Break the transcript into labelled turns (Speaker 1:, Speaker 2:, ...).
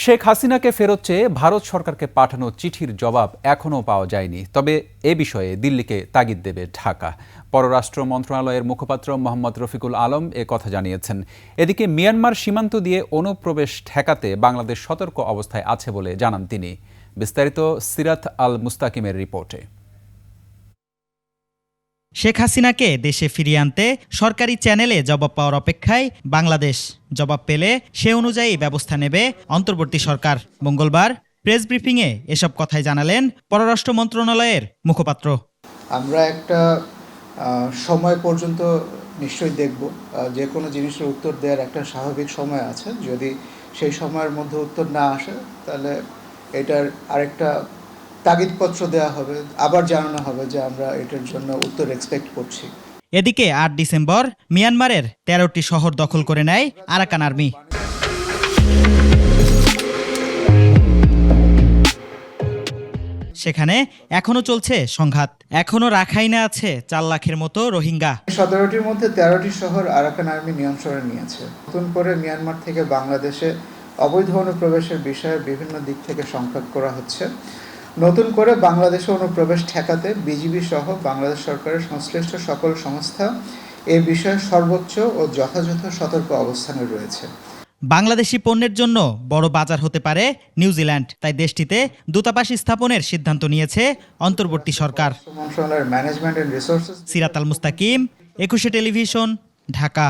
Speaker 1: শেখ হাসিনাকে ফেরত চেয়ে ভারত সরকারকে পাঠানো চিঠির জবাব এখনও পাওয়া যায়নি। তবে এ বিষয়ে দিল্লিকে তাগিদ দেবে ঢাকা। পররাষ্ট্র মন্ত্রণালয়ের মুখপাত্র মোহাম্মদ রফিকুল আলম এ কথা জানিয়েছেন। এদিকে মিয়ানমার সীমান্ত দিয়ে অনুপ্রবেশ ঠেকাতে বাংলাদেশ সতর্ক অবস্থায় আছে বলে জানান তিনি। বিস্তারিত সিরাত আল মুস্তাকিমের রিপোর্টে।
Speaker 2: শেখ হাসিনাকে দেশে ফিরিয়ে আনতে সরকারি চ্যানেলে জবাব পাওয়ার অপেক্ষায় বাংলাদেশ। জবাব পেলে সে অনুযায়ী ব্যবস্থা নেবে অন্তর্বর্তী সরকার। মঙ্গলবার প্রেস ব্রিফিংয়ে এসব কথাই জানালেন পররাষ্ট্র মন্ত্রণালয়ের মুখপাত্র।
Speaker 3: আমরা একটা সময় পর্যন্ত নিশ্চয়ই দেখব, যে কোনো জিনিসের উত্তর দেওয়ার একটা স্বাভাবিক সময় আছে। যদি সেই সময়ের মধ্যে উত্তর না আসে তাহলে এটার আরেকটা তাগিদপত্র দেওয়া হবে, আবার জানানো হবে যে আমরা এটার জন্য উত্তর এক্সপেক্ট করছি।
Speaker 2: এদিকে ৮ ডিসেম্বর মিয়ানমারের ১৩টি শহর দখল করে নেয় আরাকান আর্মি। সেখানে এখনো চলছে সংঘাত। এখনো রাখাইনে আছে ৪ লাখের মতো রোহিঙ্গা।
Speaker 3: ১৭টির মধ্যে ১৩টি শহর আরাকান আর্মি নিয়ন্ত্রণে নিয়েছে। নতুন করে মিয়ানমার থেকে বাংলাদেশে অবৈধ অনুপ্রবেশের বিষয়ে বিভিন্ন দিক থেকে সংখ্যা করা হচ্ছে। নতুন করে বাংলাদেশে অনুপ্রবেশ ঠেকাতে বিজিবি সহ বাংলাদেশ সরকারের সংশ্লিষ্ট সকল সংস্থা এ বিষয়ে সর্বোচ্চ ও যথাযথ সতর্ক অবস্থানে রয়েছে।
Speaker 2: বাংলাদেশি পণ্যের জন্য বড় বাজার হতে পারে নিউজিল্যান্ড, তাই দেশটিতে দূতাবাস স্থাপনের সিদ্ধান্ত নিয়েছে অন্তর্বর্তী সরকার।
Speaker 3: মন্ত্রণালয়ের management and resources.
Speaker 2: Sirat Al Mustakim, ২১ television, Dhaka.